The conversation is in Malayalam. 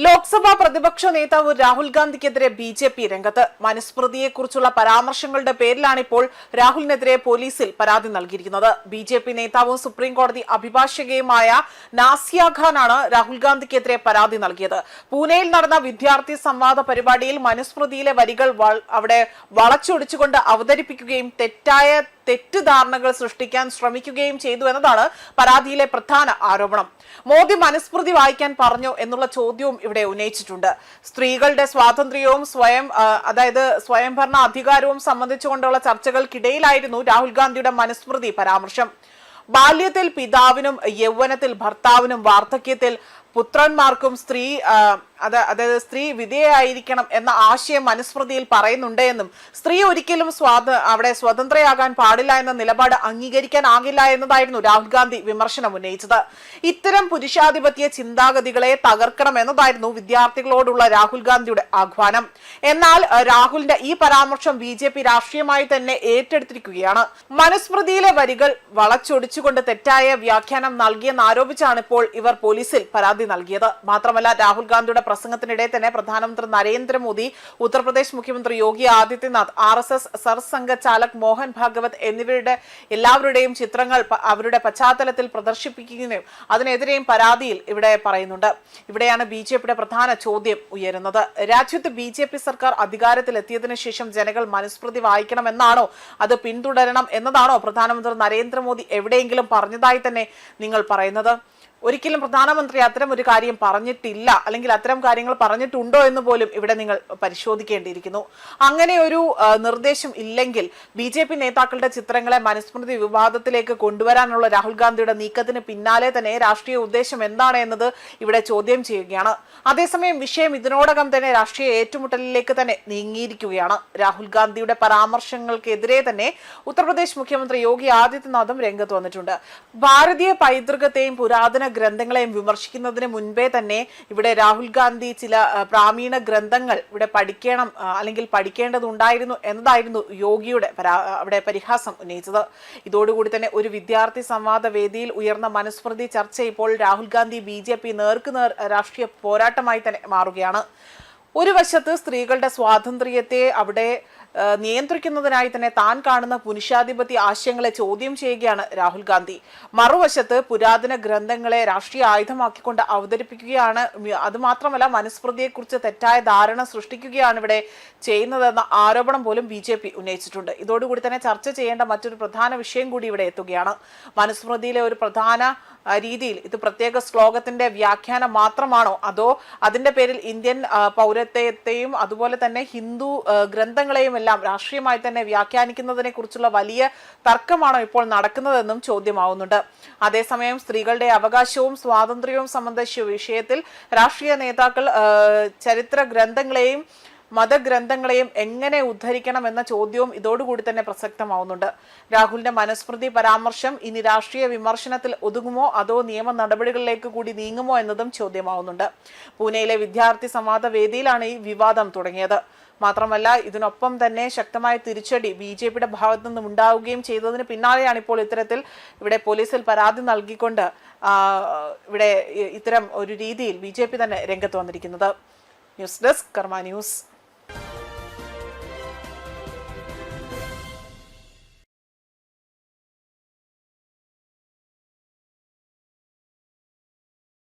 ലോക്സഭാ പ്രതിപക്ഷ നേതാവ് രാഹുൽ ഗാന്ധിക്കെതിരെ ബി.ജെ.പി. രംഗത്ത്. മനുസ്മൃതിയെക്കുറിച്ചുള്ള പരാമർശങ്ങളുടെ പേരിലാണ് ഇപ്പോൾ രാഹുലിനെതിരെ പോലീസിൽ പരാതി നൽകിയിരിക്കുന്നത്. ബി.ജെ.പി. നേതാവും സുപ്രീം കോടതി അഭിഭാഷകയുമായ നാസിയ ഖാനാണ് രാഹുൽ ഗാന്ധിക്കെതിരെ പരാതി നൽകിയത്. പൂനെയിൽ നടന്ന വിദ്യാർത്ഥി സംവാദ പരിപാടിയിൽ മനുസ്മൃതിയിലെ വരികൾ അവിടെ വളച്ചൊടിച്ചുകൊണ്ട് അവതരിപ്പിക്കുകയും തെറ്റിദ്ധാരണകൾ സൃഷ്ടിക്കാൻ ശ്രമിക്കുകയും ചെയ്തു എന്നതാണ് പരാതിയിലെ പ്രധാന ആരോപണം. മോദി മനുസ്മൃതി വായിക്കാൻ പറഞ്ഞോ എന്നുള്ള ചോദ്യവും ഇവിടെ ഉന്നയിച്ചിട്ടുണ്ട്. സ്ത്രീകളുടെ സ്വാതന്ത്ര്യവും സ്വയംഭരണ അധികാരവും സംബന്ധിച്ചുകൊണ്ടുള്ള ചർച്ചകൾക്കിടയിലായിരുന്നു രാഹുൽ ഗാന്ധിയുടെ മനുസ്മൃതി പരാമർശം. ബാല്യത്തിൽ പിതാവിനും യൗവനത്തിൽ ഭർത്താവിനും വാർദ്ധക്യത്തിൽ പുത്രന്മാർക്കും സ്ത്രീ വിധേയായിരിക്കണം എന്ന ആശയം മനുസ്മൃതിയിൽ പറയുന്നുണ്ട് എന്നും സ്ത്രീ ഒരിക്കലും അവിടെ സ്വതന്ത്രയാകാൻ പാടില്ല എന്ന നിലപാട് അംഗീകരിക്കാനാകില്ല എന്നതായിരുന്നു രാഹുൽ ഗാന്ധി വിമർശനം ഉന്നയിച്ചത്. ഇത്തരം പുരുഷാധിപത്യ ചിന്താഗതികളെ തകർക്കണം എന്നതായിരുന്നു വിദ്യാർത്ഥികളോടുള്ള രാഹുൽ ഗാന്ധിയുടെ ആഹ്വാനം. എന്നാൽ രാഹുലിന്റെ ഈ പരാമർശം ബി.ജെ.പി. രാഷ്ട്രീയമായി തന്നെ ഏറ്റെടുത്തിരിക്കുകയാണ്. മനുസ്മൃതിയിലെ വരികൾ വളച്ചൊടിച്ചുകൊണ്ട് തെറ്റായ വ്യാഖ്യാനം നൽകിയെന്നാരോപിച്ചാണ് ഇപ്പോൾ ഇവർ പോലീസിൽ പരാതി നൽകിയത്. മാത്രമല്ല, രാഹുൽ ഗാന്ധിയുടെ പ്രസംഗത്തിനിടെ തന്നെ പ്രധാനമന്ത്രി നരേന്ദ്രമോദി, ഉത്തർപ്രദേശ് മുഖ്യമന്ത്രി യോഗി ആദിത്യനാഥ്, RSS സർസംഘ ചാലക് മോഹൻ ഭാഗവത് എന്നിവരുടെ എല്ലാവരുടെയും ചിത്രങ്ങൾ അവരുടെ പശ്ചാത്തലത്തിൽ പ്രദർശിപ്പിക്കുകയും അതിനെതിരെയും പരാതിയിൽ ഇവിടെ പറയുന്നുണ്ട്. ഇവിടെയാണ് ബി.ജെ.പിയുടെ പ്രധാന ചോദ്യം ഉയരുന്നത്. രാജ്യത്ത് ബി.ജെ.പി. സർക്കാർ അധികാരത്തിലെത്തിയതിനു ശേഷം ജനങ്ങൾ മനുസ്മൃതി വായിക്കണമെന്നാണോ, അത് പിന്തുടരണം എന്നതാണോ പ്രധാനമന്ത്രി നരേന്ദ്രമോദി എവിടെയെങ്കിലും പറഞ്ഞതായി തന്നെ നിങ്ങൾ പറയുന്നത്? ഒരിക്കലും പ്രധാനമന്ത്രി അത്തരം ഒരു കാര്യം പറഞ്ഞിട്ടില്ല, അല്ലെങ്കിൽ അത്തരം കാര്യങ്ങൾ പറഞ്ഞിട്ടുണ്ടോ എന്ന് പോലും ഇവിടെ നിങ്ങൾ പരിശോധിക്കേണ്ടിയിരിക്കുന്നു. അങ്ങനെ ഒരു നിർദ്ദേശം ഇല്ലെങ്കിൽ ബി.ജെ.പി. നേതാക്കളുടെ ചിത്രങ്ങളെ മനുസ്മൃതി വിവാദത്തിലേക്ക് കൊണ്ടുവരാനുള്ള രാഹുൽ ഗാന്ധിയുടെ നീക്കത്തിന് പിന്നാലെ തന്നെ രാഷ്ട്രീയ ഉദ്ദേശം എന്താണ് എന്നത് ഇവിടെ ചോദ്യം ചെയ്യുകയാണ്. അതേസമയം വിഷയം ഇതിനോടകം തന്നെ രാഷ്ട്രീയ ഏറ്റുമുട്ടലിലേക്ക് തന്നെ നീങ്ങിയിരിക്കുകയാണ്. രാഹുൽ ഗാന്ധിയുടെ പരാമർശങ്ങൾക്കെതിരെ തന്നെ ഉത്തർപ്രദേശ് മുഖ്യമന്ത്രി യോഗി ആദിത്യനാഥും രംഗത്ത് വന്നിട്ടുണ്ട്. ഭാരതീയ പൈതൃകത്തെയും പുരാതന ഗ്രന്ഥങ്ങളെയും വിമർശിക്കുന്നതിന് മുൻപേ തന്നെ ഇവിടെ രാഹുൽ ഗാന്ധി ചില പ്രാമീണ ഗ്രന്ഥങ്ങൾ ഇവിടെ പഠിക്കണം അല്ലെങ്കിൽ പഠിക്കേണ്ടതുണ്ടായിരുന്നു എന്നതായിരുന്നു യോഗിയുടെ അവിടെ പരിഹാസം ഉന്നയിച്ചത്. ഇതോടുകൂടി തന്നെ ഒരു വിദ്യാർത്ഥി സംവാദ വേദിയിൽ ഉയർന്ന മനുസ്മൃതി ചർച്ച ഇപ്പോൾ രാഹുൽ ഗാന്ധി ബി.ജെ.പി. നേർക്കുനേർ രാഷ്ട്രീയ പോരാട്ടമായി തന്നെ മാറുകയാണ്. ഒരു വശത്ത് സ്ത്രീകളുടെ സ്വാതന്ത്ര്യത്തെ അവിടെ നിയന്ത്രിക്കുന്നതിനായി തന്നെ താൻ കാണുന്ന പുരുഷാധിപത്യ ആശയങ്ങളെ ചോദ്യം ചെയ്യുകയാണ് രാഹുൽ ഗാന്ധി. മറുവശത്ത് പുരാതന ഗ്രന്ഥങ്ങളെ രാഷ്ട്രീയ ആയുധമാക്കിക്കൊണ്ട് അവതരിപ്പിക്കുകയാണ്. അതുമാത്രമല്ല, മനുസ്മൃതിയെക്കുറിച്ച് തെറ്റായ ധാരണ സൃഷ്ടിക്കുകയാണ് ഇവിടെ ചെയ്യുന്നതെന്ന ആരോപണം പോലും ബി.ജെ.പി. ഉന്നയിച്ചിട്ടുണ്ട്. ഇതോടുകൂടി തന്നെ ചർച്ച ചെയ്യേണ്ട മറ്റൊരു പ്രധാന വിഷയം കൂടി ഇവിടെ എത്തുകയാണ്. മനുസ്മൃതിയിലെ ഒരു പ്രധാന രീതിയിൽ ഇത് പ്രത്യേക ശ്ലോകത്തിന്റെ വ്യാഖ്യാനം മാത്രമാണോ, അതോ അതിന്റെ പേരിൽ ഇന്ത്യൻ പൗരത്വത്തെയും അതുപോലെ തന്നെ ഹിന്ദു ഗ്രന്ഥങ്ങളെയും എല്ലാം രാഷ്ട്രീയമായി തന്നെ വ്യാഖ്യാനിക്കുന്നതിനെ കുറിച്ചുള്ള വലിയ തർക്കമാണോ ഇപ്പോൾ നടക്കുന്നതെന്നും ചോദ്യമാവുന്നുണ്ട്. അതേസമയം സ്ത്രീകളുടെ അവകാശവും സ്വാതന്ത്ര്യവും സംബന്ധിച്ച വിഷയത്തിൽ രാഷ്ട്രീയ നേതാക്കൾ ചരിത്ര ഗ്രന്ഥങ്ങളെയും മതഗ്രന്ഥങ്ങളെയും എങ്ങനെ ഉദ്ധരിക്കണം എന്ന ചോദ്യവും ഇതോടുകൂടി തന്നെ പ്രസക്തമാവുന്നുണ്ട്. രാഹുലിന്റെ മനുസ്മൃതി പരാമർശം ഇനി രാഷ്ട്രീയ വിമർശനത്തിൽ ഒതുങ്ങുമോ, അതോ നിയമ നടപടികളിലേക്ക് കൂടി നീങ്ങുമോ എന്നതും ചോദ്യമാവുന്നുണ്ട്. പൂനെയിലെ വിദ്യാർത്ഥി സംവാദ വേദിയിലാണ് ഈ വിവാദം തുടങ്ങിയത്. മാത്രമല്ല, ഇതിനൊപ്പം തന്നെ ശക്തമായ തിരിച്ചടി ബി.ജെ.പിയുടെ ഭാഗത്തു നിന്നും ഉണ്ടാവുകയും ചെയ്തതിന് പിന്നാലെയാണ് ഇപ്പോൾ ഇത്തരത്തിൽ ഇവിടെ പോലീസിൽ പരാതി നൽകിക്കൊണ്ട് ഇവിടെ ഇത്തരം ഒരു രീതിയിൽ ബി.ജെ.പി. തന്നെ രംഗത്ത് വന്നിരിക്കുന്നത്. ന്യൂസ് ഡെസ്ക് കർമ്മ ന്യൂസ്.